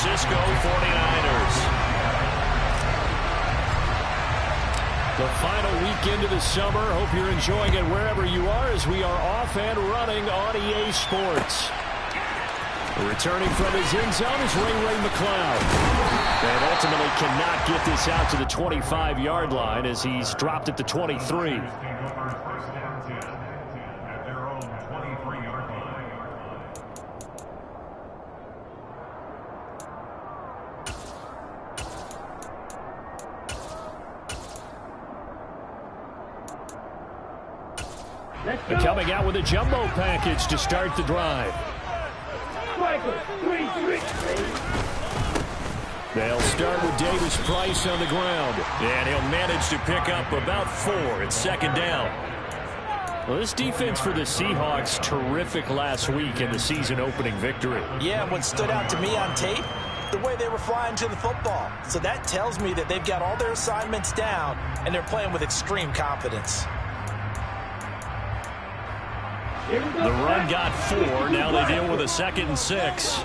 Francisco 49ers. The final weekend of the summer. Hope you're enjoying it wherever you are as we are off and running on EA Sports. Returning from his end zone is Ray McCloud. And ultimately cannot get this out to the 25-yard line as he's dropped at the 23. Coming out with a jumbo package to start the drive. They'll start with Davis Price on the ground. And he'll manage to pick up about 4. It's second down. Well, this defense for the Seahawks, terrific last week in the season-opening victory. Yeah, what stood out to me on tape, the way they were flying to the football. So that tells me that they've got all their assignments down, and they're playing with extreme confidence. The run got 4. Now they deal with a 2nd and 6.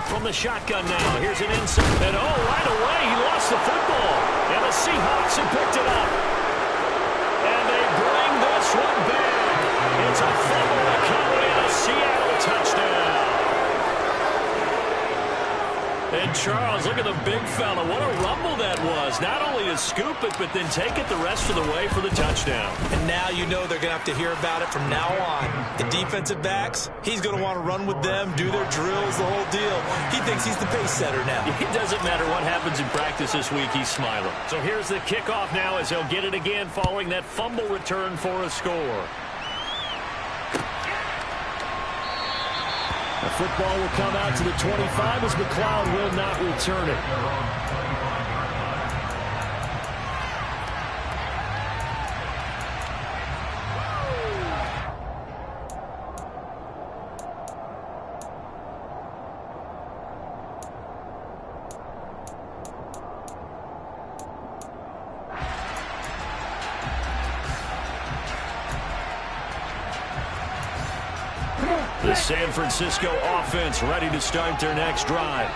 From the shotgun now. Here's an inside. And right away he lost the football. And the Seahawks have picked it up. And they bring this one back. It's a fumble recovery and a Seattle touchdown. And Charles, look at the big fella. What a rumble that was. Not only to scoop it, but then take it the rest of the way for the touchdown. And now you know they're going to have to hear about it from now on. The defensive backs, he's going to want to run with them, do their drills, the whole deal. He thinks he's the pace setter now. It doesn't matter what happens in practice this week, he's smiling. So here's the kickoff now as he'll get it again following that fumble return for a score. The football will come out to the 25 as McCloud will not return it. The San Francisco offense ready to start their next drive.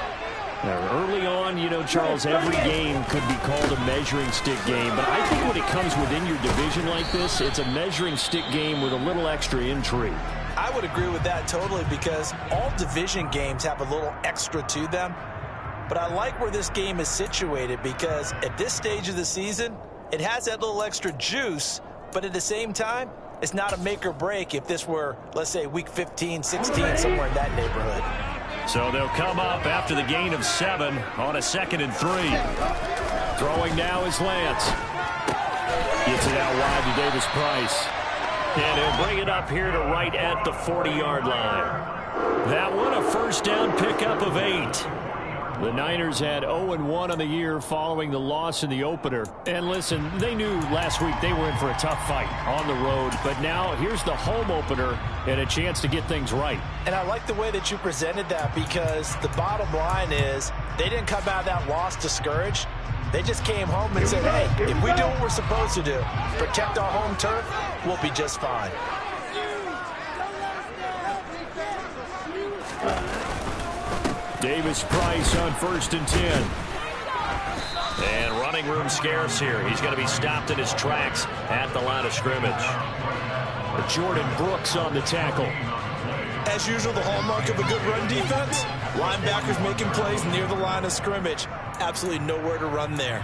Now, early on, you know, Charles, every game could be called a measuring stick game. But I think when it comes within your division like this, it's a measuring stick game with a little extra intrigue. I would agree with that totally because all division games have a little extra to them. But I like where this game is situated because at this stage of the season, it has that little extra juice. But at the same time, it's not a make or break if this were, let's say, week 15, 16, somewhere in that neighborhood. So they'll come up after the gain of 7 on a 2nd and 3. Throwing now is Lance. Gets it out wide to Davis Price. And he'll bring it up here to right at the 40-yard line. That one a first down pickup of 8. The Niners had 0-1 on the year following the loss in the opener. And listen, they knew last week they were in for a tough fight on the road. But now here's the home opener and a chance to get things right. And I like the way that you presented that because the bottom line is they didn't come out of that loss discouraged. They just came home and said, hey, if we do what we're supposed to do, protect our home turf, we'll be just fine. Davis Price on 1st and 10. And running room scarce here. He's going to be stopped in his tracks at the line of scrimmage. Jordan Brooks on the tackle. As usual, the hallmark of a good run defense, linebackers making plays near the line of scrimmage. Absolutely nowhere to run there.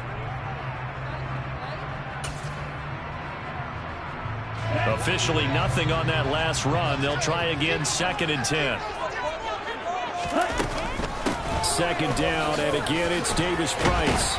Officially nothing on that last run. They'll try again 2nd and 10. 2nd down, and again it's Davis Price.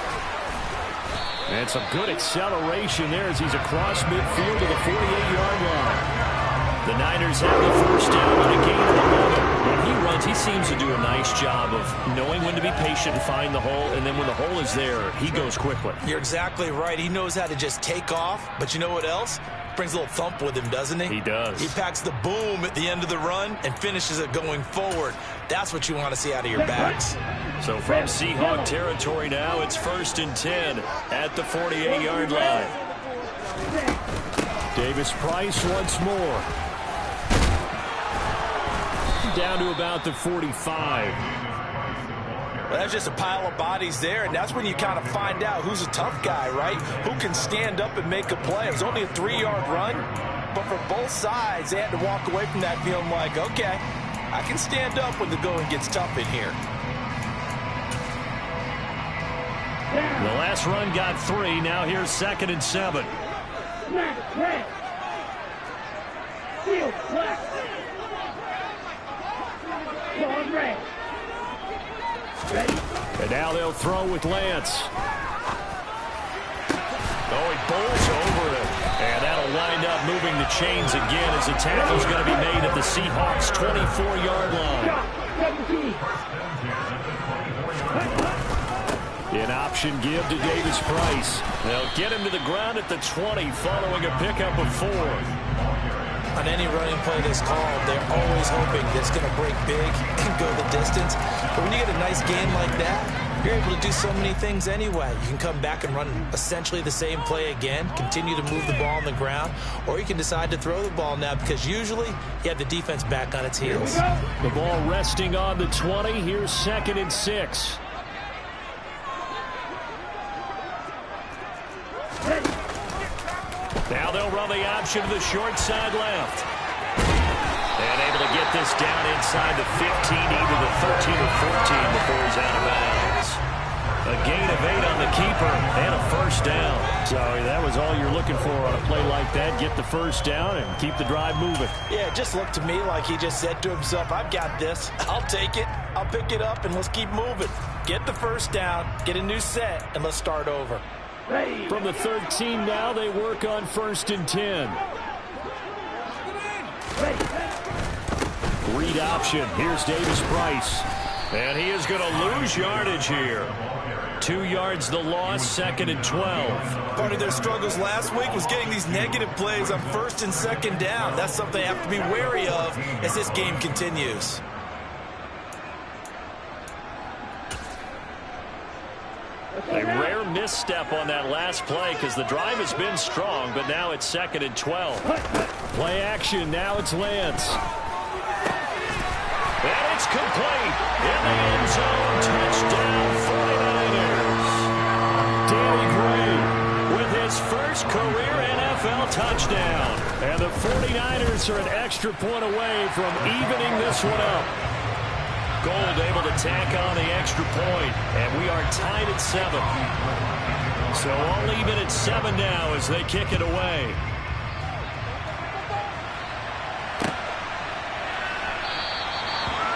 And some good acceleration there as he's across midfield to the 48-yard line. The Niners have the first down on a gain of 11. When he runs, he seems to do a nice job of knowing when to be patient and find the hole, and then when the hole is there, he goes quickly. You're exactly right. He knows how to just take off, but you know what else? Brings a little thump with him, doesn't he? He does. He packs the boom at the end of the run and finishes it going forward. That's what you want to see out of your backs. So from Seahawk territory now, it's 1st and 10 at the 48-yard line. Davis Price once more. down to about the 45. Well, that's just a pile of bodies there, and that's when you kind of find out who's a tough guy, right? Who can stand up and make a play. It was only a 3-yard run, but for both sides, they had to walk away from that feeling like, okay, I can stand up when the going gets tough in here. The last run got 3. Now here's 2nd and 7. And now they'll throw with Lance. Oh, he bowls over it. And that'll wind up moving the chains again as the tackle's going to be made at the Seahawks' 24-yard line. An option give to Davis Price. They'll get him to the ground at the 20 following a pickup of 4. On any running play that's called, they're always hoping that it's going to break big and go the distance. But when you get a nice game like that, you're able to do so many things anyway. You can come back and run essentially the same play again, continue to move the ball on the ground, or you can decide to throw the ball now because usually you have the defense back on its heels. The ball resting on the 20. Here's 2nd and 6. Now they'll run the option to the short side left. And able to get this down inside the 15, either the 13 or 14 before he's out of bounds. A gain of 8 on the keeper and a first down. So that was all you're looking for on a play like that. Get the first down and keep the drive moving. Yeah, it just looked to me like he just said to himself, I've got this. I'll take it. I'll pick it up, and let's keep moving. Get the first down, get a new set, and let's start over. From the 13 now, they work on 1st and 10. Read option. Here's Davis Price. And he is going to lose yardage here. 2 yards the loss, 2nd and 12. Part of their struggles last week was getting these negative plays on 1st and 2nd down. That's something they have to be wary of as this game continues. A rare misstep on that last play because the drive has been strong, but now it's 2nd and 12. Play action. Now it's Lance. And it's complete. In the end zone. Touchdown 49ers. Danny Gray with his first career NFL touchdown. And the 49ers are an extra point away from evening this one up. Gold able to tack on the extra point, and we are tied at 7. So all even at 7 now as they kick it away.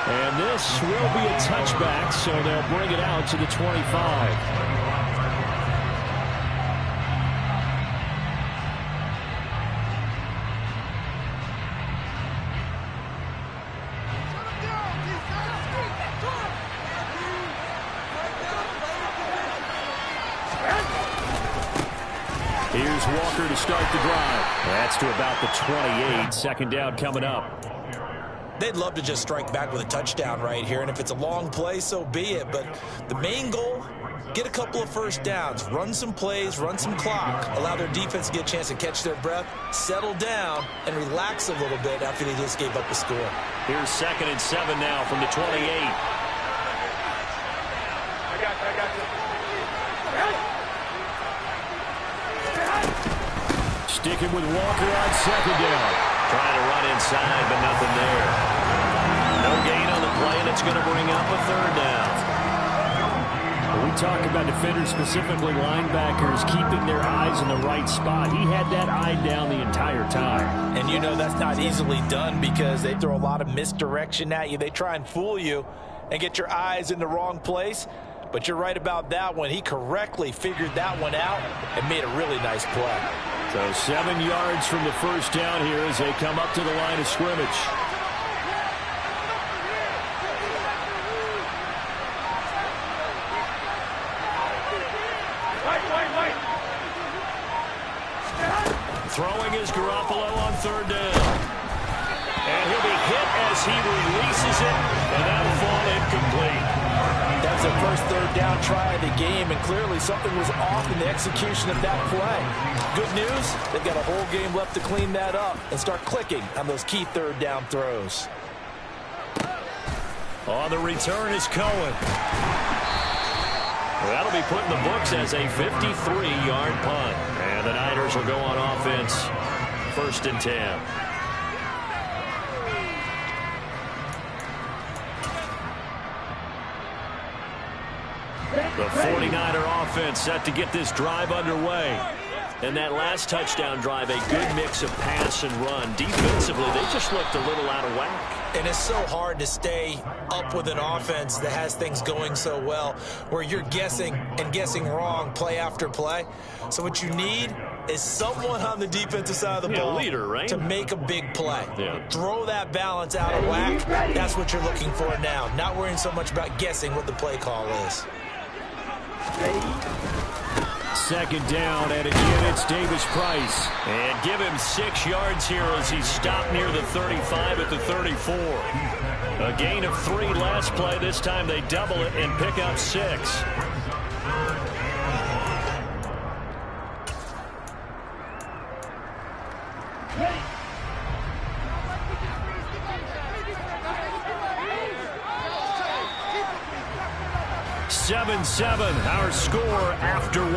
And this will be a touchback, so they'll bring it out to the 25. Here's Walker to start the drive. That's to about the 28. 2nd down coming up. They'd love to just strike back with a touchdown right here, and if it's a long play, so be it. But the main goal, get a couple of first downs, run some plays, run some clock, allow their defense to get a chance to catch their breath, settle down, and relax a little bit after they just gave up a score. Here's 2nd and 7 now from the 28. I got you. Sticking with Walker on 2nd down. Trying to run inside, but nothing there. No gain on the play, and it's going to bring up a 3rd down. When we talk about defenders, specifically linebackers, keeping their eyes in the right spot. He had that eye down the entire time. And you know that's not easily done because they throw a lot of misdirection at you. They try and fool you and get your eyes in the wrong place. But you're right about that one. He correctly figured that one out and made a really nice play. So 7 yards from the first down here as they come up to the line of scrimmage. Throwing is Garoppolo on 3rd down. And he'll be hit as he releases it, and that'll fall incomplete. That was their first 3rd down try of the game, and clearly something was off in the execution of that play. Good news, they've got a whole game left to clean that up and start clicking on those key 3rd down throws. On the return is Cohen. That'll be put in the books as a 53-yard punt. And the Niners will go on offense. 1st and 10. The 49er offense set to get this drive underway. And that last touchdown drive, a good mix of pass and run. Defensively, they just looked a little out of whack. And it's so hard to stay up with an offense that has things going so well, where you're guessing and guessing wrong play after play. So what you need is someone on the defensive side of the ball, leader, right? to make a big play. Yeah. Throw that balance out of whack. That's what you're looking for now. Not worrying so much about guessing what the play call is. 2nd down, and again it's Davis Price. And give him 6 yards here as he stopped near the 35 at the 34. A gain of 3 last play. This time they double it and pick up 6. Seven, our score after 1.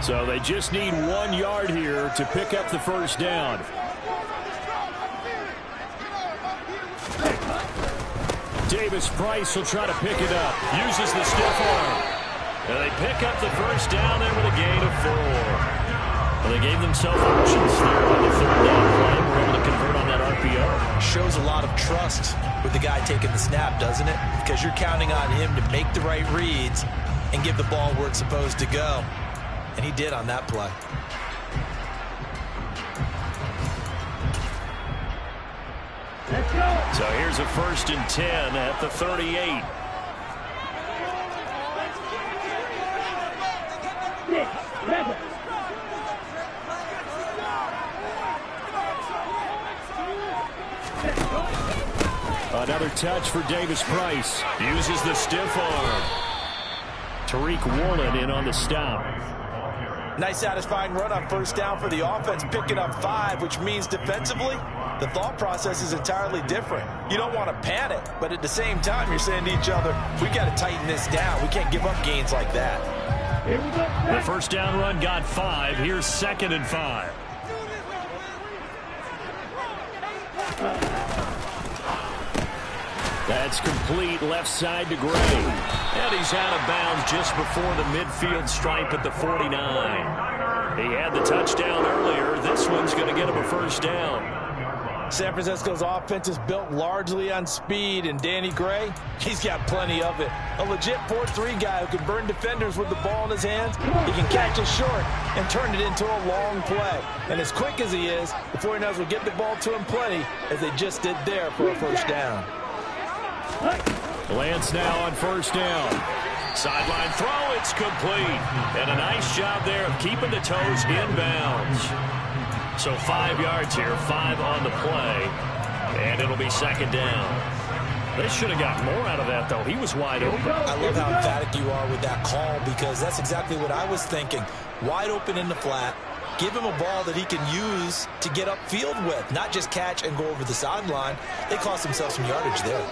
So they just need 1 yard here to pick up the 1st down. Davis Price will try to pick it up. Uses the stiff arm. And they pick up the 1st down there with a gain of 4. Well, they gave themselves options there on the 3rd down play. We're able to convert on that RPO. Shows a lot of trust with the guy taking the snap, doesn't it? Because you're counting on him to make the right reads and give the ball where it's supposed to go. And he did on that play. So here's a 1st and 10 at the 38. Another touch for Davis Price. Uses the stiff arm. Tariq Woolen in on the stop. Nice satisfying run on 1st down for the offense, picking up 5, which means defensively, the thought process is entirely different. You don't want to panic, but at the same time, you're saying to each other, we got to tighten this down. We can't give up gains like that. The 1st down run got 5. Here's 2nd and 5. That's complete left side to Gray. And he's out of bounds just before the midfield stripe at the 49. He had the touchdown earlier. This one's going to get him a 1st down. San Francisco's offense is built largely on speed, and Danny Gray, he's got plenty of it. A legit 4-3 guy who can burn defenders with the ball in his hands. He can catch it short and turn it into a long play. And as quick as he is, the 49ers will get the ball to him plenty, as they just did there for a 1st down. Lance now on 1st down. Sideline throw, it's complete. And a nice job there of keeping the toes inbounds. So 5 yards here, 5 on the play. And it'll be 2nd down. They should have got more out of that, though. He was wide open. I love how emphatic you are with that call, because that's exactly what I was thinking. Wide open in the flat. Give him a ball that he can use to get upfield with, not just catch and go over the sideline. They cost themselves some yardage there.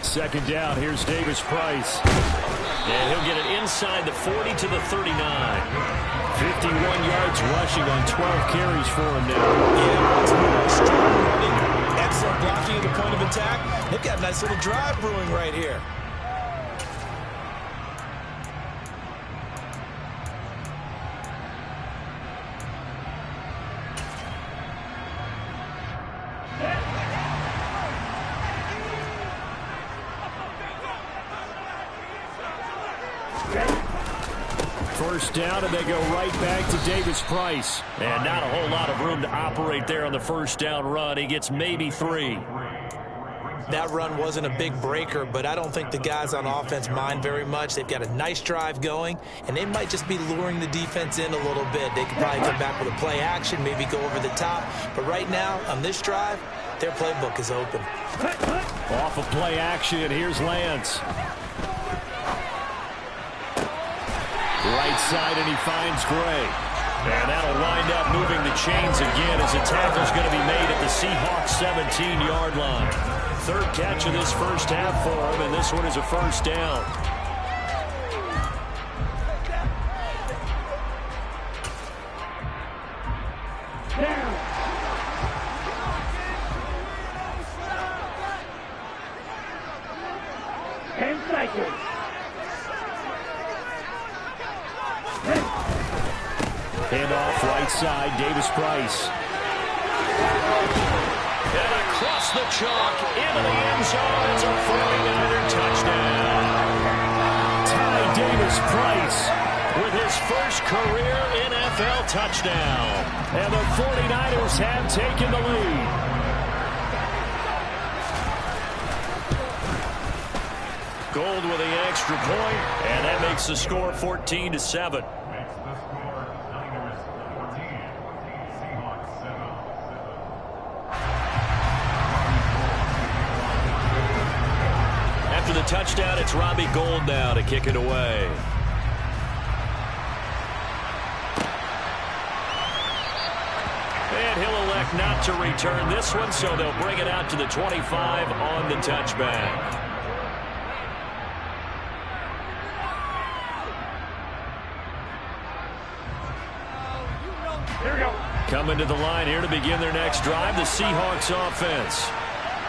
2nd down, here's Davis Price. And he'll get it inside the 40 to the 39. 51 yards rushing on 12 carries for him now. Yeah, once more, strong running, excellent blocking at the point of attack. They've got a nice little drive brewing right here. First down, and they go right back to Davis Price. And not a whole lot of room to operate there on the 1st down run. He gets maybe 3. That run wasn't a big breaker, but I don't think the guys on offense mind very much. They've got a nice drive going, and they might just be luring the defense in a little bit. They could probably come back with a play action, maybe go over the top. But right now, on this drive, their playbook is open. Off of play action, here's Lance. Right side, and he finds Gray. And that'll wind up moving the chains again as a tackle's going to be made at the Seahawks 17-yard line. Third catch of this first half for him, and this one is a first down. Handoff right side, Davis-Price. And across the chalk, into the end zone. It's a 49er touchdown. Ty Davis-Price with his first career NFL touchdown. And the 49ers have taken the lead. Gold with the extra point, and that makes the score 14-7. After the touchdown, it's Robbie Gould now to kick it away. And he'll elect not to return this one, so they'll bring it out to the 25 on the touchback. Coming to the line here to begin their next drive, the Seahawks offense.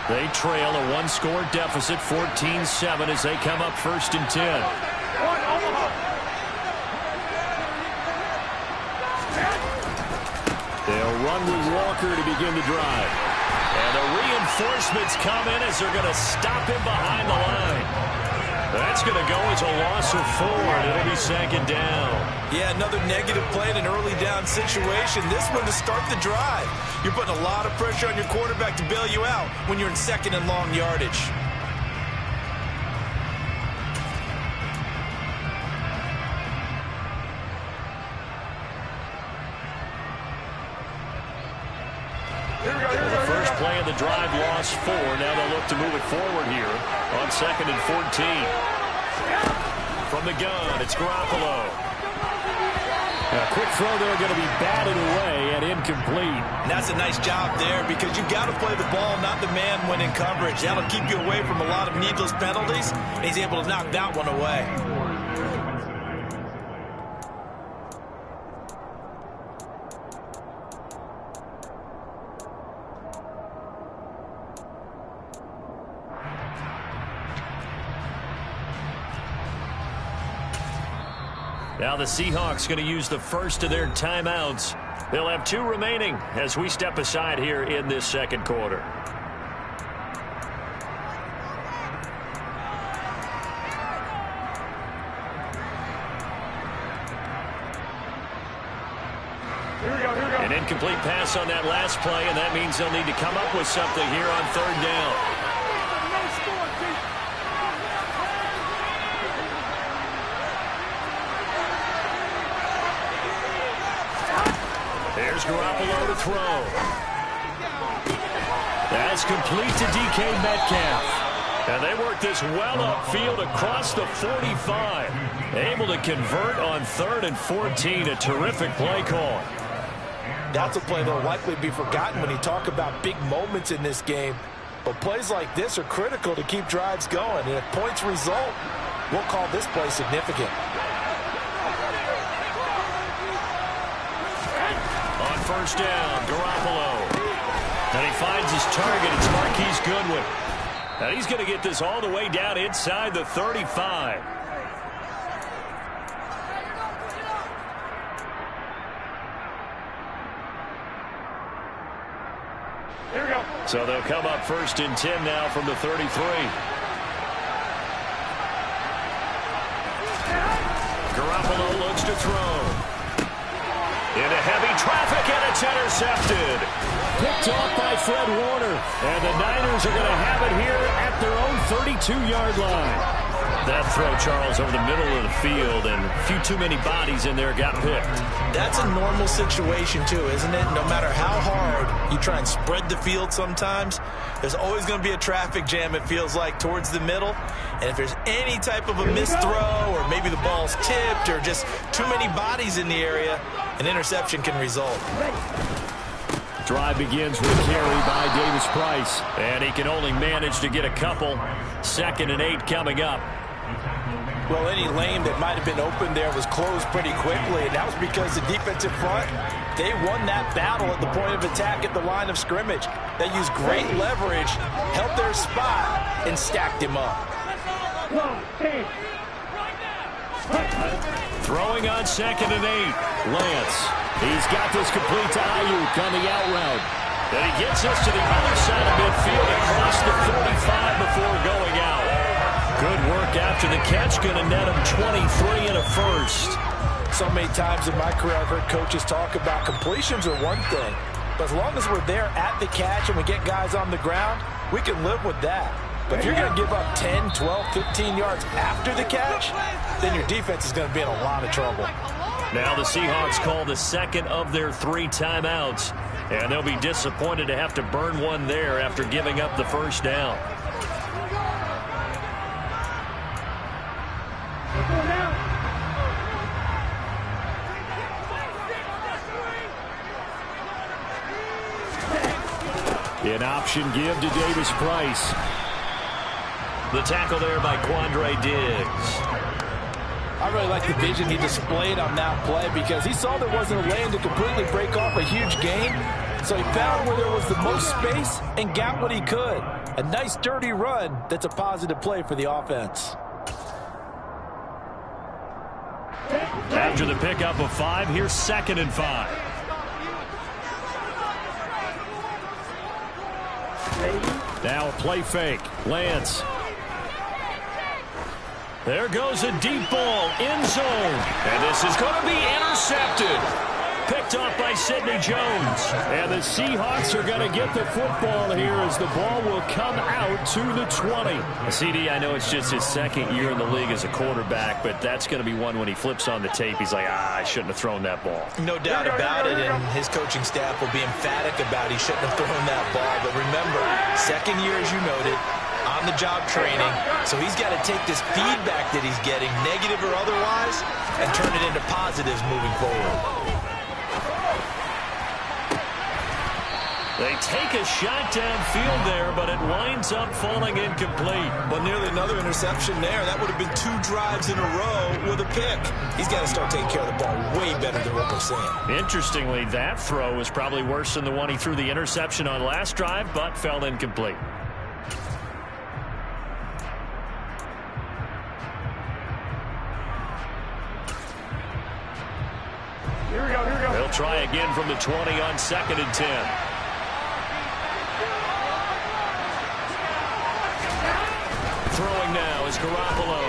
They trail a one-score deficit, 14-7, as they come up 1st and 10. They'll run with Walker to begin the drive. And the reinforcements come in as they're going to stop him behind the line. That's going to go as a loss of 4, and it'll be 2nd down. Yeah, another negative play in an early down situation. This one to start the drive. You're putting a lot of pressure on your quarterback to bail you out when you're in 2nd and long yardage. The first play of the drive lost 4. Now they'll look to move it forward here on 2nd and 14. From the gun, it's Garoppolo. A quick throw there, going to be batted away and incomplete. And that's a nice job there because you've got to play the ball, not the man when in coverage. That'll keep you away from a lot of needless penalties, and he's able to knock that one away. Now the Seahawks going to use the first of their timeouts. They'll have 2 remaining as we step aside here in this 2nd quarter. An incomplete pass on that last play, and that means they'll need to come up with something here on 3rd down. There's Garoppolo to throw. That's complete to DK Metcalf. And they work this well upfield across the 45. Able to convert on 3rd and 14. A terrific play call. That's a play that'll likely be forgotten when you talk about big moments in this game. But plays like this are critical to keep drives going. And if points result, we'll call this play significant. On 1st down, Garoppolo. And he finds his target. It's Marquise Goodwin. And he's going to get this all the way down inside the 35. Here we go. So they'll come up 1st and 10 now from the 33. Garoppolo looks to throw. Into heavy traffic, and it's intercepted. Picked off by Fred Warner. And the Niners are going to have it here at their own 32-yard line. That throw, Charles, over the middle of the field, and a few too many bodies in there got picked. That's a normal situation, too, isn't it? No matter how hard you try and spread the field sometimes, there's always going to be a traffic jam, it feels like, towards the middle. And if there's any type of a missed throw, or maybe the ball's tipped, or just too many bodies in the area, an interception can result. Drive begins with a carry by Davis Price, and he can only manage to get a couple. 2nd and 8 coming up. Well, any lane that might have been open there was closed pretty quickly, and that was because the defensive front, they won that battle at the point of attack at the line of scrimmage. They used great leverage, held their spot, and stacked him up. Throwing on 2nd and 8, Lance. He's got this complete to Ayuk on the out route. And he gets us to the other side of midfield across the 45 before going out. Good work after the catch, going to net him 23 and a first. So many times in my career I've heard coaches talk about completions are one thing, but as long as we're there at the catch and we get guys on the ground, we can live with that. But if you're going to give up 10, 12, 15 yards after the catch, then your defense is going to be in a lot of trouble. Now the Seahawks call the 2nd of their 3 timeouts, and they'll be disappointed to have to burn one there after giving up the first down. An option give to Davis Price. The tackle there by Quandre Diggs. I really like the vision he displayed on that play because he saw there wasn't a lane to completely break off a huge gain. So he found where there was the most space and got what he could. A nice dirty run that's a positive play for the offense. After the pickup of 5, here's 2nd and 5. Now a play fake. Lance. There goes a deep ball, end zone. And this is going to be intercepted. Picked off by Sidney Jones. And the Seahawks are going to get the football here as the ball will come out to the 20. CD, I know it's just his 2nd year in the league as a quarterback, but that's going to be one when he flips on the tape. He's like, I shouldn't have thrown that ball. No doubt about it, and his coaching staff will be emphatic about he shouldn't have thrown that ball. But remember, 2nd year, as you noted, on-the-job training, so he's got to take this feedback that he's getting, negative or otherwise, and turn it into positives moving forward. They take a shot downfield there, but it winds up falling incomplete. But nearly another interception there. That would have been 2 drives in a row with a pick. He's got to start taking care of the ball way better than what we're seeing. Interestingly, that throw was probably worse than the one he threw the interception on last drive, but fell incomplete. Here we go. They'll try again from the 20 on 2nd and 10. Throwing now is Garoppolo.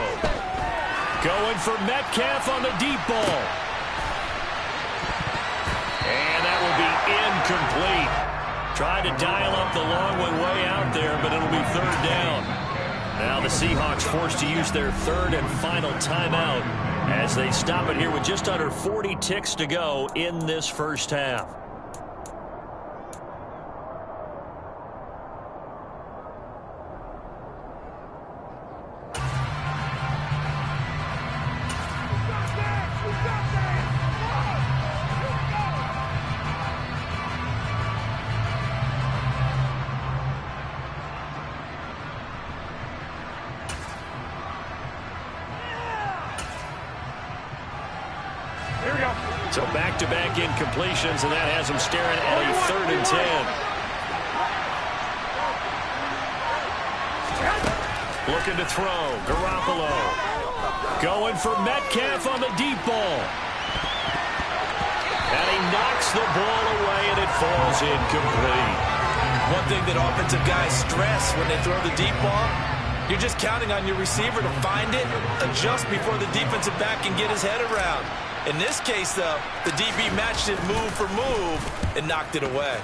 Going for Metcalf on the deep ball. And that will be incomplete. Tried to dial up the long one way out there, but it'll be 3rd down. Now the Seahawks forced to use their 3rd and final timeout as they stop it here with just under 40 ticks to go in this first half. So back-to-back incompletions, and that has him staring at a 3rd and 10. Looking to throw. Garoppolo. Going for Metcalf on the deep ball. And he knocks the ball away, and it falls incomplete. One thing that offensive guys stress when they throw the deep ball, you're just counting on your receiver to find it, adjust before the defensive back can get his head around. In this case, though, the DB matched it move for move and knocked it away.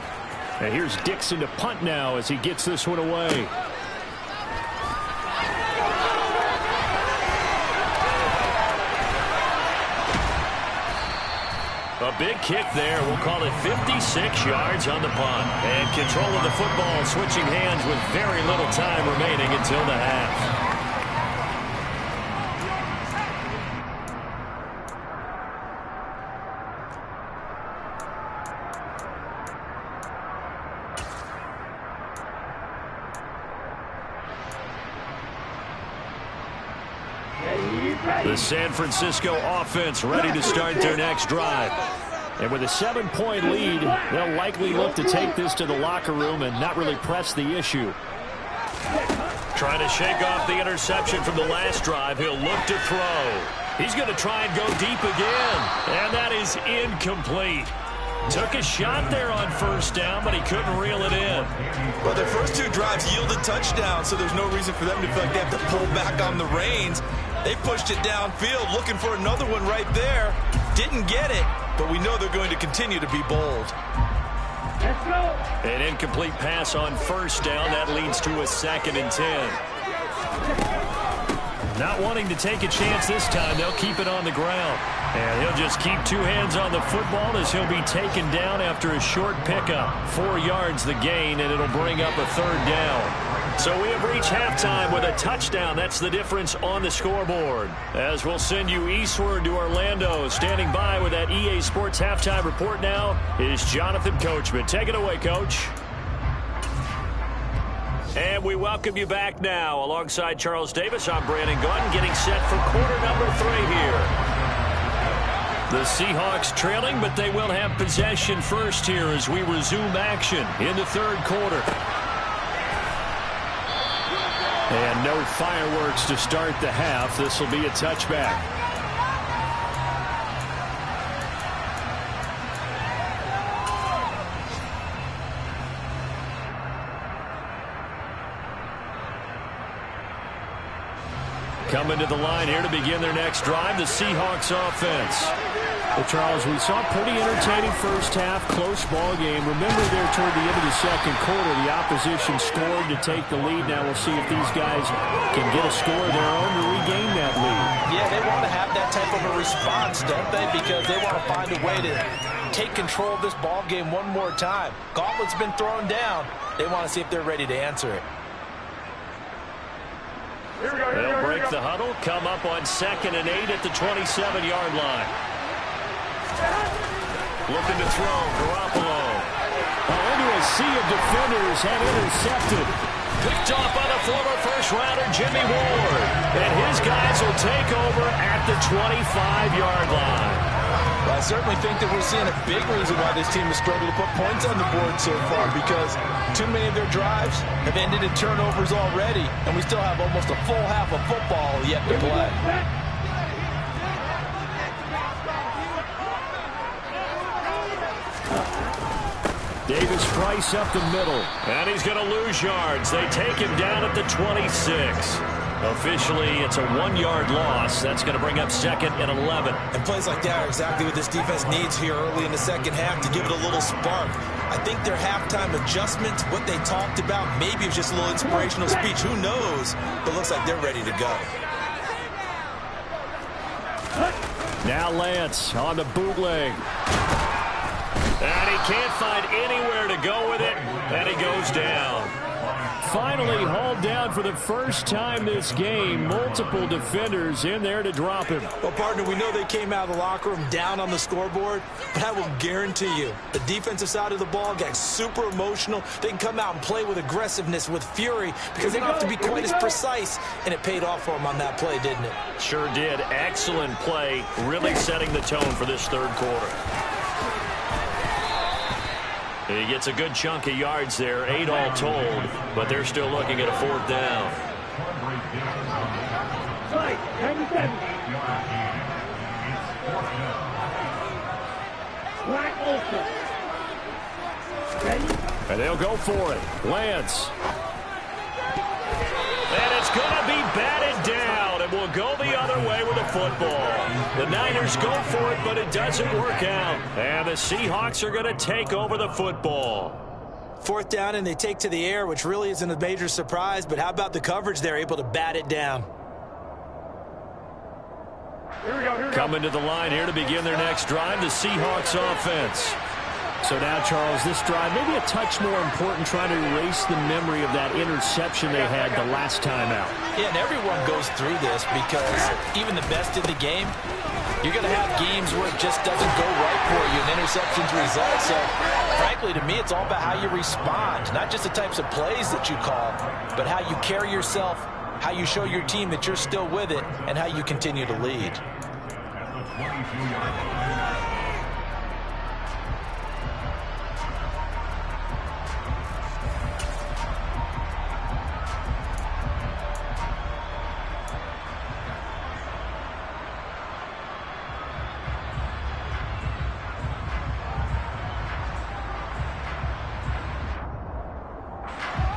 And here's Dixon to punt now as he gets this one away. A big kick there. We'll call it 56 yards on the punt. And control of the football switching hands with very little time remaining until the half. The San Francisco offense ready to start their next drive. And with a 7-point lead, they'll likely look to take this to the locker room and not really press the issue. Trying to shake off the interception from the last drive. He'll look to throw. He's going to try and go deep again. And that is incomplete. Took a shot there on first down, but he couldn't reel it in. Well, their first two drives yielded touchdowns, so there's no reason for them to feel like they have to pull back on the reins. They pushed it downfield, looking for another one right there. Didn't get it, but we know they're going to continue to be bold. Let's go. An incomplete pass on first down. That leads to a 2nd and 10. Not wanting to take a chance this time, they'll keep it on the ground. And he'll just keep two hands on the football as he'll be taken down after a short pickup. 4 yards the gain, and it'll bring up a 3rd down. So we have reached halftime with a touchdown. That's the difference on the scoreboard. As we'll send you eastward to Orlando. Standing by with that EA Sports halftime report now is Jonathan Coachman. Take it away, Coach. And we welcome you back now. Alongside Charles Davis, I'm Brandon Gunn, getting set for quarter number 3 here. The Seahawks trailing, but they will have possession first here as we resume action in the 3rd quarter. And no fireworks to start the half. This will be a touchback. Coming to the line here to begin their next drive, the Seahawks offense. Well, Charles, we saw a pretty entertaining first half, close ball game. Remember there toward the end of the 2nd quarter, the opposition scored to take the lead. Now we'll see if these guys can get a score of their own to regain that lead. Yeah, they want to have that type of a response, don't they? Because they want to find a way to take control of this ball game one more time. Gauntlet's been thrown down. They want to see if they're ready to answer it. They'll break the huddle, come up on 2nd and 8 at the 27-yard line. Looking to throw, Garoppolo. Into a sea of defenders and intercepted. Picked off by the former first-rounder Jimmy Ward. And his guys will take over at the 25-yard line. Well, I certainly think that we're seeing a big reason why this team has struggled to put points on the board so far, because too many of their drives have ended in turnovers already, and we still have almost a full half of football yet to play. Davis Price up the middle, and he's going to lose yards. They take him down at the 26. Officially, it's a 1-yard loss. That's going to bring up 2nd and 11. And plays like that are exactly what this defense needs here early in the 2nd half to give it a little spark. I think their halftime adjustments, what they talked about, maybe it was just a little inspirational speech. Who knows? But looks like they're ready to go. Now Lance on the bootleg. And he can't find anywhere to go with it, and he goes down. Finally hauled down for the first time this game. Multiple defenders in there to drop him. Well, partner, we know they came out of the locker room down on the scoreboard, but I will guarantee you the defensive side of the ball got super emotional. They can come out and play with aggressiveness, with fury, because they don't have to be quite as precise, and it paid off for them on that play, didn't it? Sure did. Excellent play, really setting the tone for this 3rd quarter. He gets a good chunk of yards there, 8 all told, but they're still looking at a 4th down. And they'll go for it. Lance. And it's going to be batted down. And will go the other way with the football. The Niners go for it, but it doesn't work out. And the Seahawks are going to take over the football. 4th down, and they take to the air, which really isn't a major surprise. But how about the coverage? They're able to bat it down. Here we go. Coming to the line here to begin their next drive, the Seahawks offense. So now, Charles, this drive maybe a touch more important, trying to erase the memory of that interception they had the last time out. Yeah, and everyone goes through this because even the best in the game, you're going to have games where it just doesn't go right for you, and interceptions result. So, frankly, to me, it's all about how you respond, not just the types of plays that you call, but how you carry yourself, how you show your team that you're still with it, and how you continue to lead.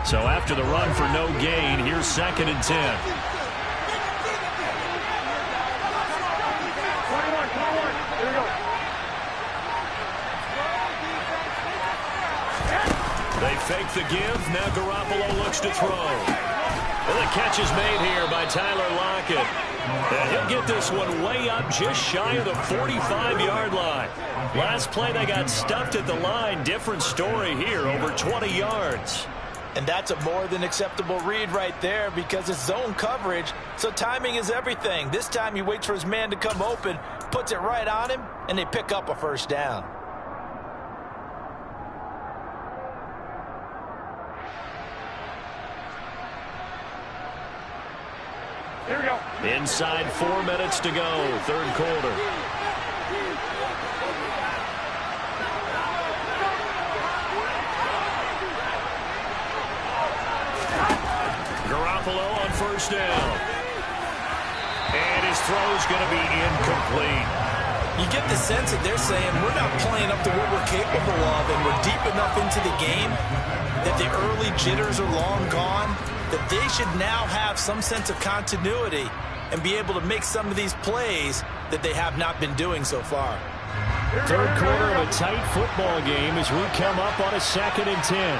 So after the run for no gain, here's 2nd and 10. 21. Here we go. They fake the give. Now Garoppolo looks to throw. And the catch is made here by Tyler Lockett. And he'll get this one way up just shy of the 45-yard line. Last play, they got stuffed at the line. Different story here, over 20 yards. And that's a more than acceptable read right there because it's zone coverage, so timing is everything. This time he waits for his man to come open, puts it right on him, and they pick up a 1st down. Here we go. Inside 4 minutes to go, 3rd quarter. Garoppolo on 1st down. And his throw's going to be incomplete. You get the sense that they're saying we're not playing up to what we're capable of, and we're deep enough into the game that the early jitters are long gone, that they should now have some sense of continuity and be able to make some of these plays that they have not been doing so far. 3rd quarter of a tight football game as we come up on a 2nd and 10.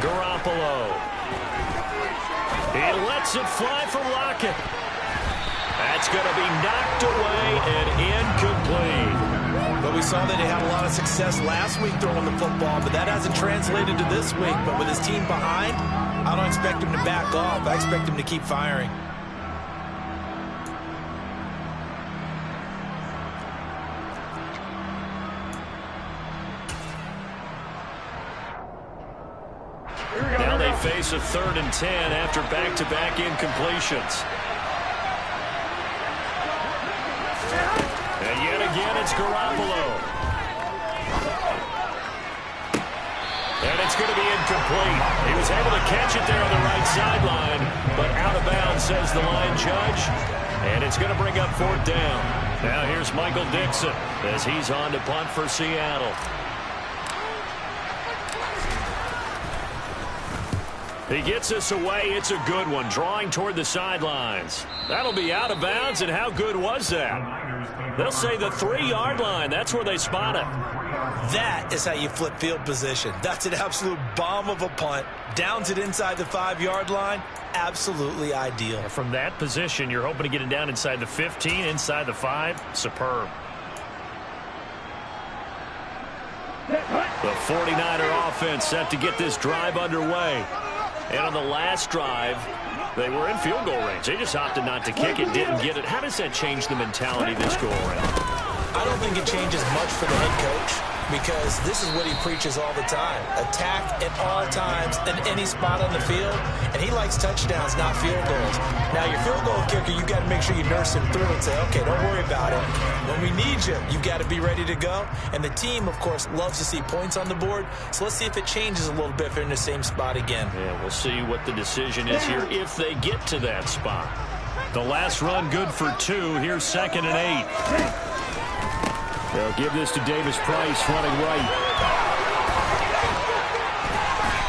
Garoppolo. He lets it fly for Lockett. That's going to be knocked away and incomplete. But we saw that he had a lot of success last week throwing the football, but that hasn't translated to this week. But with his team behind, I don't expect him to back off. I expect him to keep firing. Now they face a 3rd and 10 after back-to-back incompletions. And yet again, it's Garoppolo. And it's going to be incomplete. He was able to catch it there on the right sideline, but out of bounds, says the line judge. And it's going to bring up 4th down. Now here's Michael Dixon as he's on to punt for Seattle. He gets this away. It's a good one, drawing toward the sidelines. That'll be out of bounds, and how good was that? They'll say the 3-yard line. That's where they spot it. That is how you flip field position. That's an absolute bomb of a punt. Downs it inside the 5-yard line. Absolutely ideal. From that position, you're hoping to get it down inside the 15, inside the 5. Superb. The 49er offense set to get this drive underway. And on the last drive, they were in field goal range. They just opted not to kick it, didn't get it. How does that change the mentality this go around? I don't think it changes much for the head coach because this is what he preaches all the time. Attack at all times in any spot on the field, and he likes touchdowns, not field goals. Now, your field goal kicker, you got to make sure you nurse him through and say, okay, don't worry about it. When we need you, you got to be ready to go. And the team, of course, loves to see points on the board, so let's see if it changes a little bit if they're in the same spot again. Yeah, we'll see what the decision is here if they get to that spot. The last run good for 2. Here's 2nd and 8. They'll give this to Davis Price running right.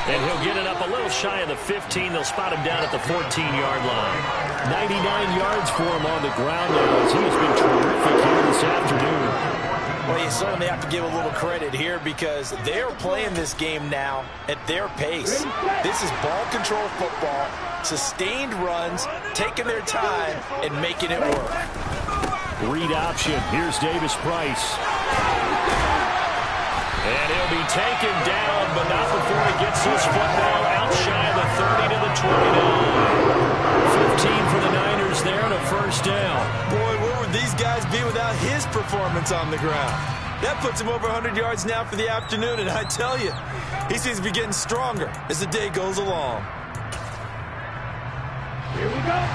And he'll get it up a little shy of the 15. They'll spot him down at the 14-yard line. 99 yards for him on the ground now as he has been terrific here this afternoon. Well, you certainly have to give a little credit here because they're playing this game now at their pace. This is ball control football, sustained runs, taking their time, and making it work. Read option. Here's Davis Price. And he'll be taken down, but not before he gets his football out shy of the 30 to the 29. 15 for the Niners there and a first down. Boy, where would these guys be without his performance on the ground? That puts him over 100 yards now for the afternoon, and I tell you, he seems to be getting stronger as the day goes along. Here we go.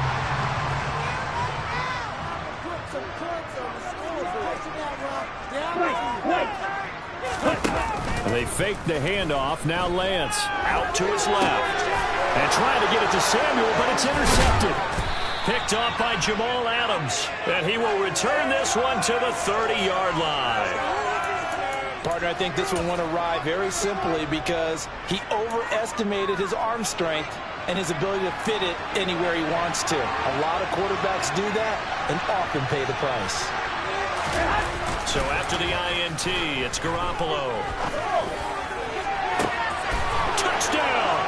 They fake the handoff. Now Lance out to his left. And trying to get it to Samuel, but it's intercepted. Picked off by Jamal Adams. And he will return this one to the 30-yard line. Partner, I think this one went awry very simply because he overestimated his arm strength and his ability to fit it anywhere he wants to. A lot of quarterbacks do that and often pay the price. So after the INT, it's Garoppolo. Touchdown!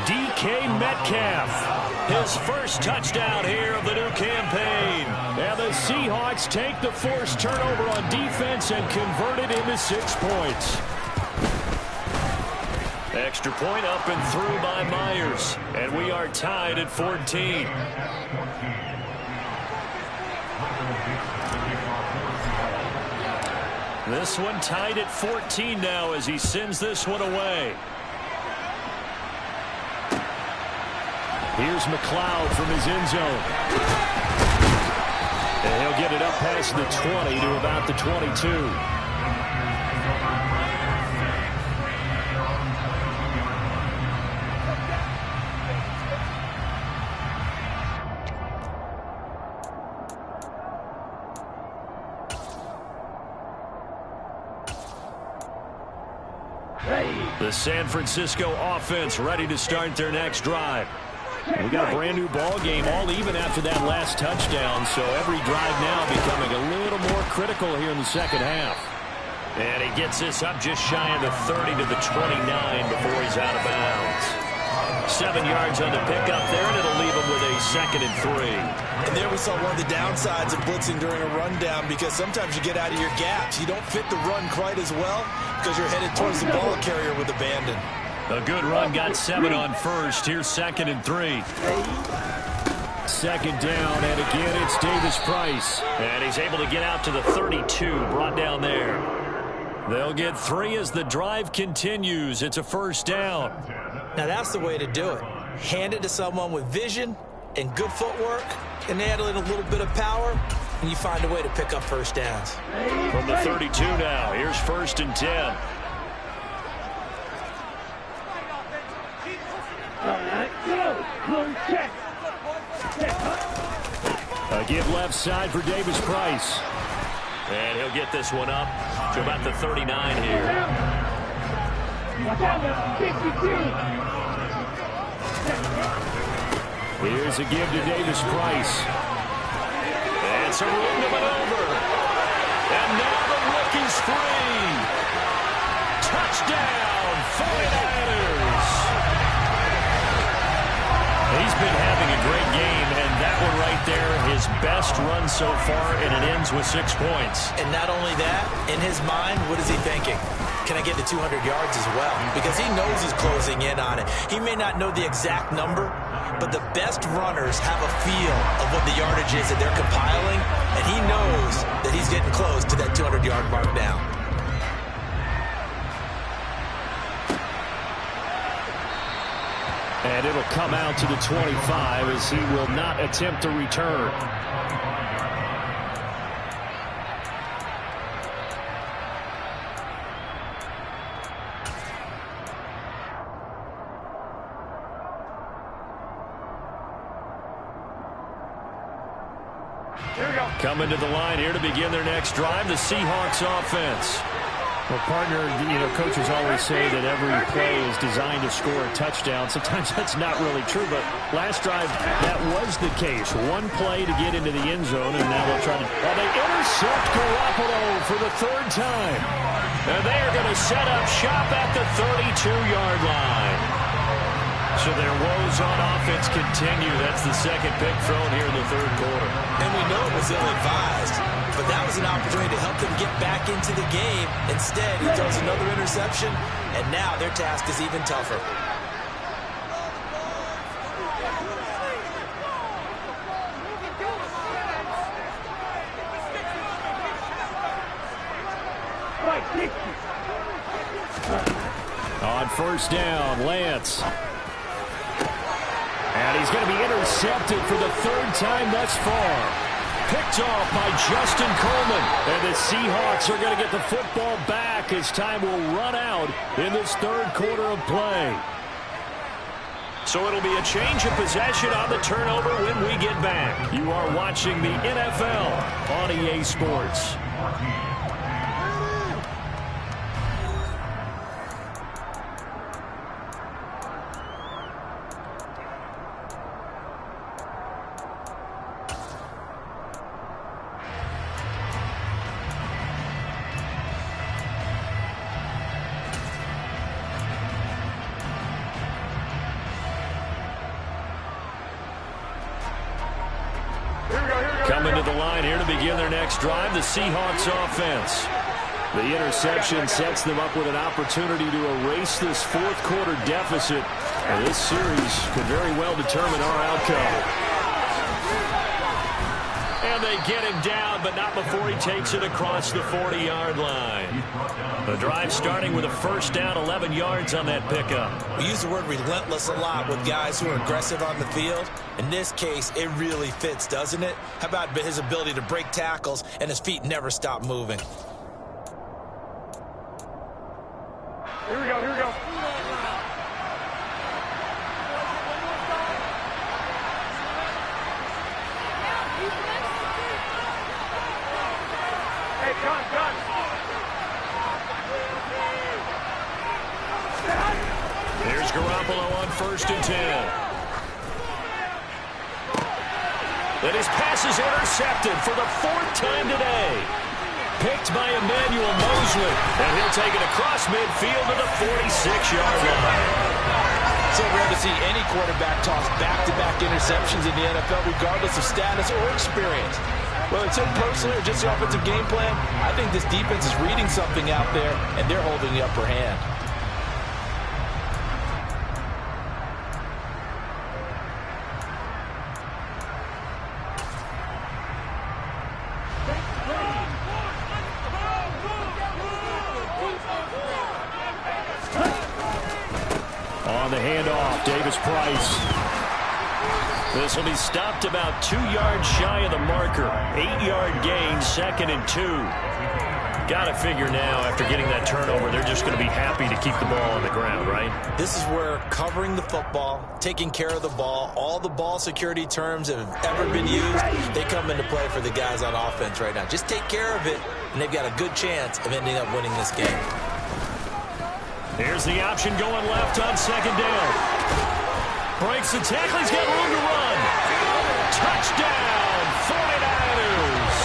DK Metcalf. His first touchdown here of the new campaign. And the Seahawks take the forced turnover on defense and convert it into 6 points. Extra point up and through by Myers. And we are tied at 14. This one tied at 14 now as he sends this one away. Here's McLeod from his end zone. And he'll get it up past the 20 to about the 22. The San Francisco offense ready to start their next drive. We got a brand new ball game, all even after that last touchdown, so every drive now becoming a little more critical here in the second half. And he gets this up just shy of the 30 to the 29 before he's out of bounds. 7 yards on the pickup there, and it'll leave him with a 2nd and 3. And there we saw one of the downsides of blitzing during a rundown because sometimes you get out of your gaps. You don't fit the run quite as well because you're headed towards the ball carrier with abandon. A good run, got 7 on first. Here's 2nd and 3. Second down, and again it's Davis Price. And he's able to get out to the 32, brought down there. They'll get 3 as the drive continues. It's a first down. Now that's the way to do it. Hand it to someone with vision and good footwork, and add in a little bit of power, and you find a way to pick up first downs. From the 32 now, here's 1st and 10. A give left side for Davis Price. And he'll get this one up to about the 39 here. Here's a give to Davis Price. And some room to maneuver. And now the rookie's free. Touchdown, 49ers. He's been having a great game, and that one right there, his best run so far, and it ends with 6 points. And not only that, in his mind, what is he thinking? Can I get to 200 yards as well? Because he knows he's closing in on it. He may not know the exact number, but the best runners have a feel of what the yardage is that they're compiling, and he knows that he's getting close to that 200-yard mark now. And it'll come out to the 25 as he will not attempt to return. Here we go. Coming to the line here to begin their next drive, the Seahawks offense. Well, partner, coaches always say that every play is designed to score a touchdown. Sometimes that's not really true, but last drive, that was the case. One play to get into the end zone, and now they'll try to... Well, they intercept Garoppolo for the third time. And they are going to set up shop at the 32-yard line. So their woes on offense continue. That's the second pick thrown here in the third quarter. And we know it was ill-advised, but that was an opportunity to help them get back into the game. Instead, he throws another interception, and now their task is even tougher. On first down, Lance. And he's going to be intercepted for the third time thus far. Picked off by Justin Coleman. And the Seahawks are going to get the football back as time will run out in this third quarter of play. So it'll be a change of possession on the turnover when we get back. You are watching the NFL on EA Sports. Coming to the line here to begin their next drive, the Seahawks offense. The interception sets them up with an opportunity to erase this fourth quarter deficit. And this series could very well determine our outcome. And they get him down, but not before he takes it across the 40-yard line. The drive starting with a first down, 11 yards on that pickup. We use the word relentless a lot with guys who are aggressive on the field. In this case, it really fits, doesn't it? How about his ability to break tackles and his feet never stop moving? Here we go, here we go. Hey, gun. Here's Garoppolo on first and 10. And his pass is intercepted for the fourth time today. Picked by Emmanuel Mosley. And he'll take it across midfield to the 46-yard line. So rare to see any quarterback toss back-to-back interceptions in the NFL, regardless of status or experience. Whether it's him personally or just the offensive game plan, I think this defense is reading something out there, and they're holding the upper hand. On the handoff, Davis Price. This will be stopped about 2 yards shy of the marker. 8-yard gain, second and 2. Got to figure now, after getting that turnover, they're just going to be happy to keep the ball on the ground, right? This is where covering the football, taking care of the ball, all the ball security terms that have ever been used, they come into play for the guys on offense right now. Just take care of it, and they've got a good chance of ending up winning this game. Here's the option going left on second down. Breaks the tackle. He's got room to run. Touchdown, 49ers.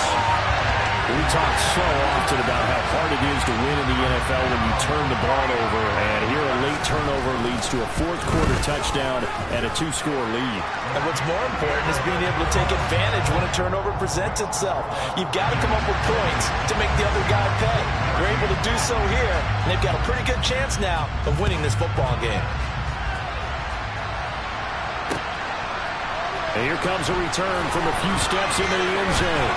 We talk so often about how hard it is to win in the NFL when you turn the ball over. And here a late turnover leads to a fourth quarter touchdown and a 2-score lead. And what's more important is being able to take advantage when a turnover presents itself. You've got to come up with points to make the other guy pay. They're able to do so here, and they've got a pretty good chance now of winning this football game. And here comes a return from a few steps into the end zone.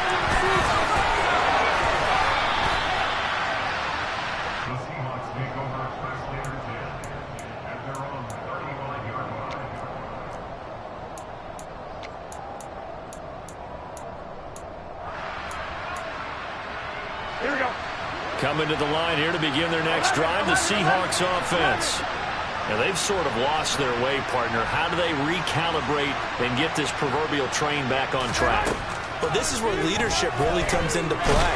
Here we go. Coming to the line here to begin their next drive, the Seahawks offense. Now, they've sort of lost their way, partner. How do they recalibrate and get this proverbial train back on track? Well, this is where leadership really comes into play.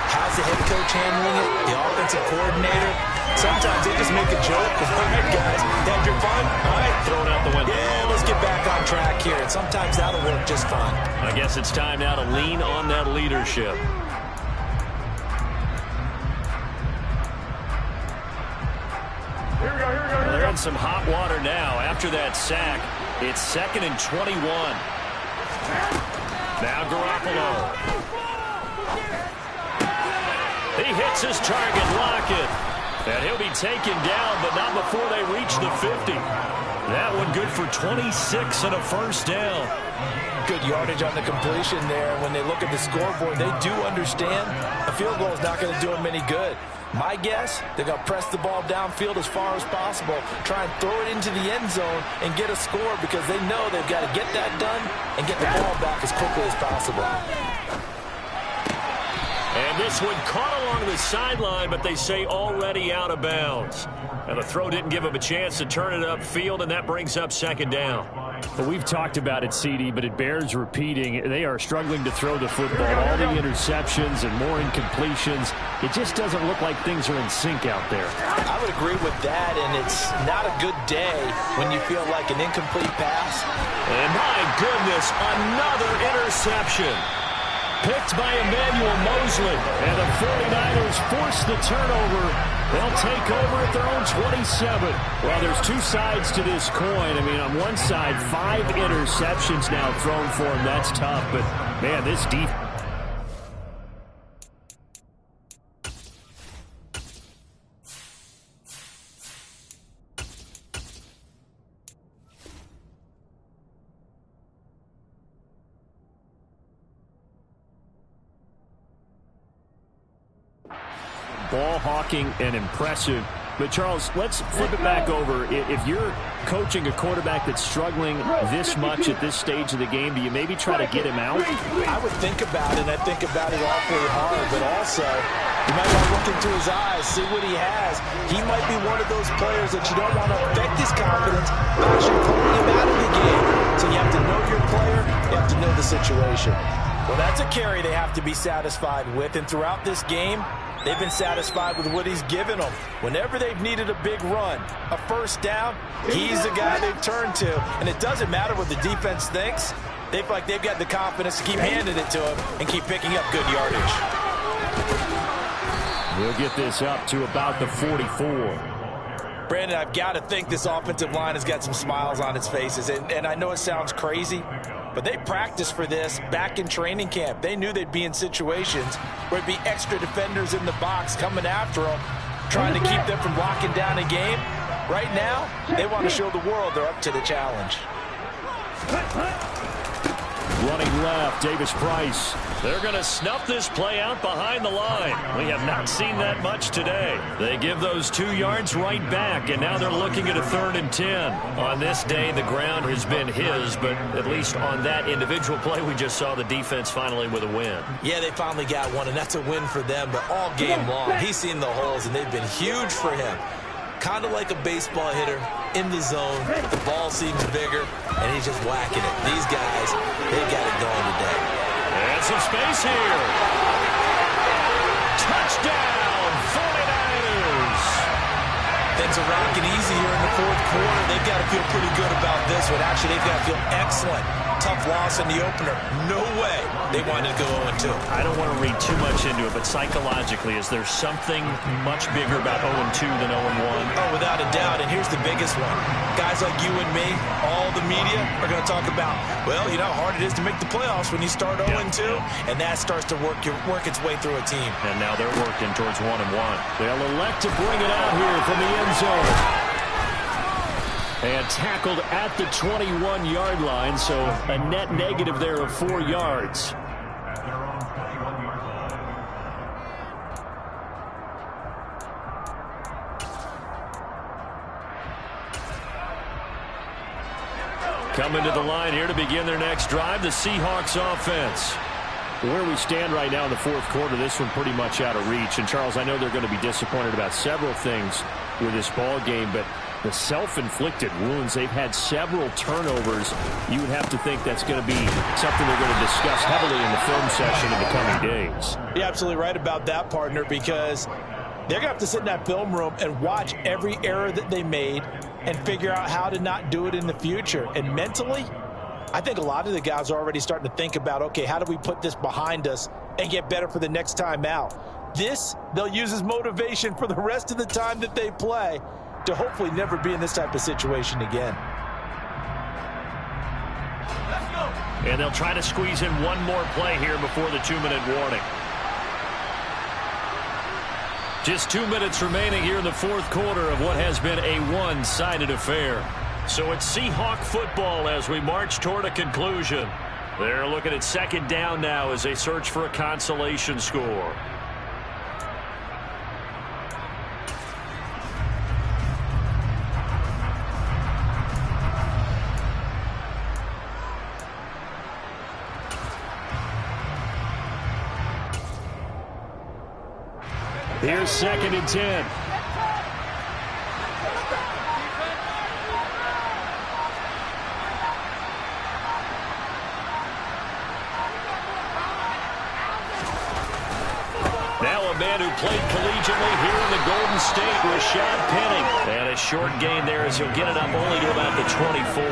How's the head coach handling it? The offensive coordinator? Sometimes they just make a joke. All right, guys, had your fun? All right, throw it out the window. Yeah, let's get back on track here. And sometimes that'll work just fine. I guess it's time now to lean on that leadership. Here we go, here we go, here we They're go. in some hot water now. After that sack, it's 2nd and 21. Now Garoppolo. He hits his target, Lockett. And he'll be taken down, but not before they reach the 50. That one good for 26 and a first down. Good yardage on the completion there. When they look at the scoreboard, they do understand a field goal is not going to do them any good. My guess, they're going to press the ball downfield as far as possible, try and throw it into the end zone and get a score because they know they've got to get that done and get the ball back as quickly as possible. And this one caught along the sideline, but they say already out of bounds. And the throw didn't give him a chance to turn it upfield, and that brings up 2nd down. Well, we've talked about it, CD, but it bears repeating. They are struggling to throw the football. All the interceptions and more incompletions. It just doesn't look like things are in sync out there. I would agree with that, and it's not a good day when you feel like an incomplete pass. And my goodness, another interception. Picked by Emmanuel Mosley. And the 49ers force the turnover. They'll take over at their own 27. Well, there's two sides to this coin. I mean, on one side, 5 interceptions now thrown for him. That's tough. But, man, this defense. Ball hawking and impressive. But, Charles, let's flip it back over. If you're coaching a quarterback that's struggling this much at this stage of the game, do you maybe try to get him out? I would think about it, and I think about it awfully hard. But also, you might want to look into his eyes, see what he has. He might be one of those players that you don't want to affect his confidence by actually pulling him out of the game. So you have to know your player. You have to know the situation. Well, that's a carry they have to be satisfied with. And throughout this game, they've been satisfied with what he's given them. Whenever they've needed a big run, a first down, he's the guy they've turned to. And it doesn't matter what the defense thinks. They feel like they've got the confidence to keep handing it to him and keep picking up good yardage. We'll get this up to about the 44. Brandon, I've got to think this offensive line has got some smiles on its faces. And I know it sounds crazy, but they practiced for this back in training camp. They knew they'd be in situations where it'd be extra defenders in the box coming after them, trying to keep them from locking down a game. Right now, they want to show the world they're up to the challenge. Running left, Davis Price. They're going to snuff this play out behind the line. We have not seen that much today. They give those 2 yards right back, and now they're looking at a 3rd and 10. On this day, the ground has been his, but at least on that individual play, we just saw the defense finally with a win. Yeah, they finally got one, and that's a win for them, but all game long, he's seen the holes, and they've been huge for him. Kind of like a baseball hitter in the zone. The ball seems bigger, and he's just whacking it. These guys, they've got it going today. And some space here. Touchdown, 49ers. Things are rocking easy here in the 4th quarter. They've got to feel pretty good about this one. Actually, they've got to feel excellent. Tough loss in the opener. No way they wanted to go 0-2. I don't want to read too much into it, but psychologically, is there something much bigger about 0-2 than 0-1? Oh, without a doubt, and here's the biggest one. Guys like you and me, all the media, are going to talk about, well, you know how hard it is to make the playoffs when you start 0-2, and that starts to work its way through a team. And now they're working towards 1-1. They'll elect to bring it out here from the end zone. And tackled at the 21-yard line, so a net negative there of 4 yards. Coming to the line here to begin their next drive, the Seahawks offense. Where we stand right now in the 4th quarter, this one pretty much out of reach. And, Charles, I know they're going to be disappointed about several things with this ball game, but the self-inflicted wounds. They've had several turnovers. You would have to think that's going to be something they're going to discuss heavily in the film session in the coming days. You're absolutely right about that, partner, because they're going to have to sit in that film room and watch every error that they made and figure out how to not do it in the future. And mentally, I think a lot of the guys are already starting to think about, okay, how do we put this behind us and get better for the next time out? This, they'll use as motivation for the rest of the time that they play to hopefully never be in this type of situation again. And they'll try to squeeze in one more play here before the 2-minute warning. Just 2 minutes remaining here in the fourth quarter of what has been a one-sided affair. So it's Seahawk football as we march toward a conclusion. They're looking at second down now as they search for a consolation score. Here's second and 10. Now a man who played collegiately here in the Golden State, Rashad Penny. And a short gain there as he'll get it up only to about the 24.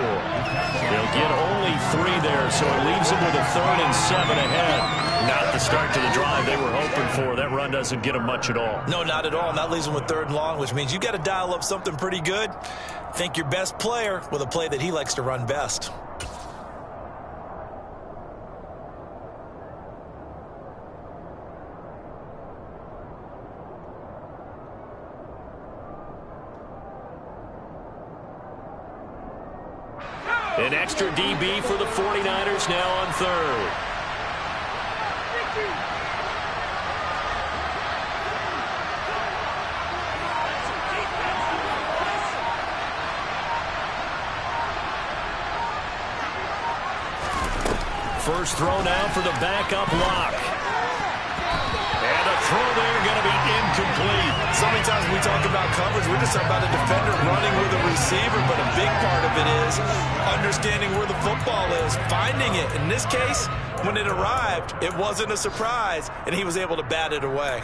They'll get only 3 there, so it leaves them with a 3rd and 7 ahead. Not the start to the drive they were hoping for. That run doesn't get them much at all. No, not at all. And that leaves them with 3rd and long, which means you got to dial up something pretty good. Think your best player with a play that he likes to run best. An extra DB for the 49ers now on 3rd. First throw now for the backup lock. And a throw there going to be incomplete. So many times when we talk about coverage, we're just talking about a defender running with a receiver, but a big part of it is understanding where the football is, finding it. In this case, when it arrived, it wasn't a surprise, and he was able to bat it away.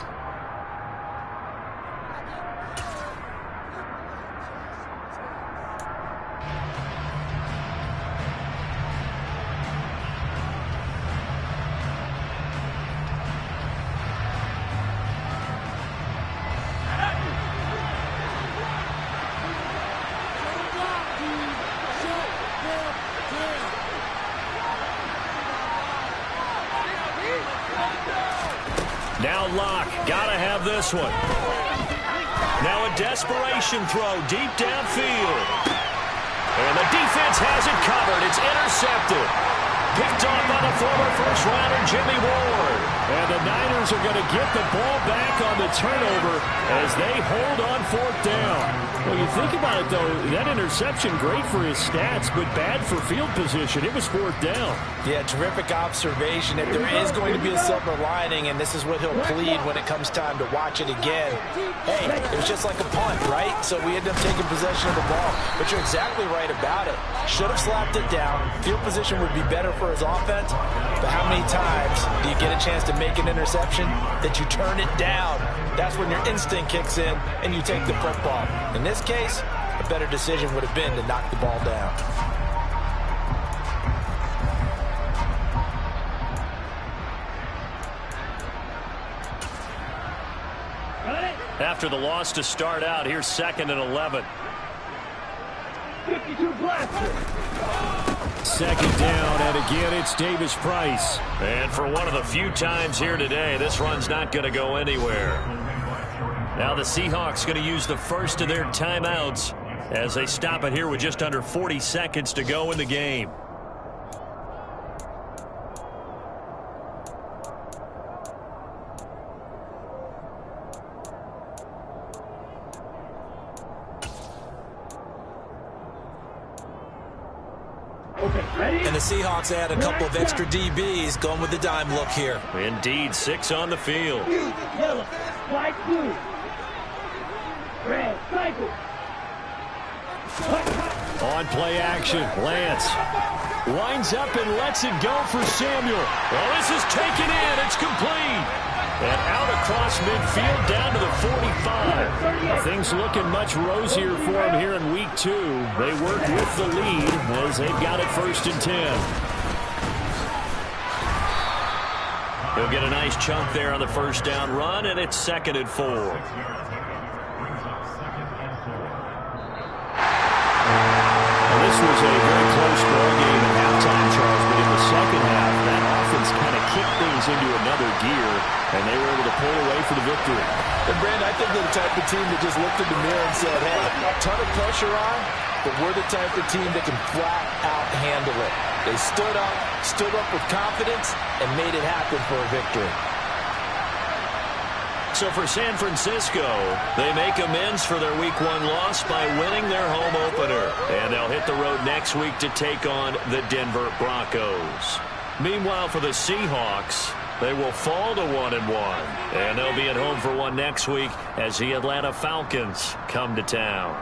Now Locke, gotta have this one. Now a desperation throw deep downfield. And the defense has it covered. It's intercepted. Picked off by the former first-rounder Jimmy Ward. And the Niners are going to get the ball back on the turnover as they hold on 4th down. Well, you think about it, though, that interception, great for his stats, but bad for field position. It was 4th down. Yeah, terrific observation. If there is going to be a silver lining, and this is what he'll plead when it comes time to watch it again, hey, it was just like a punt, right? So we end up taking possession of the ball. But you're exactly right about it. Should have slapped it down. Field position would be better for his offense. But how many times do you get a chance to make an interception that you turn it down? That's when your instinct kicks in and you take the football. In this case, a better decision would have been to knock the ball down. After the loss to start out, here's 2nd and 11. 52 blaster. Second down, and again, it's Davis Price. And for one of the few times here today, this run's not going to go anywhere. Now the Seahawks going to use the first of their timeouts as they stop it here with just under 40 seconds to go in the game. And the Seahawks add a couple of extra DBs going with the dime look here. Indeed, 6 on the field. Yellow, white, blue, red, cycle. On play action, Lance lines up and lets it go for Samuel. Well, this is taken in. It's complete. And out across midfield down to the 45. Things looking much rosier for him here in week 2. They work with the lead as they've got it 1st and 10. He'll get a nice chunk there on the 1st down run, and it's 2nd and 4. This was a very close ball game at halftime, Charles, but in the second half, that offense kind of kicked things into another gear, and they were able to pull away for the victory. And, Brandon, I think they're the type of team that just looked in the mirror and said, hey, a ton of pressure on, but we're the type of team that can flat out handle it. They stood up with confidence, and made it happen for a victory. So for San Francisco, they make amends for their Week 1 loss by winning their home opener. And they'll hit the road next week to take on the Denver Broncos. Meanwhile, for the Seahawks, they will fall to 1-1. And they'll be at home for one next week as the Atlanta Falcons come to town.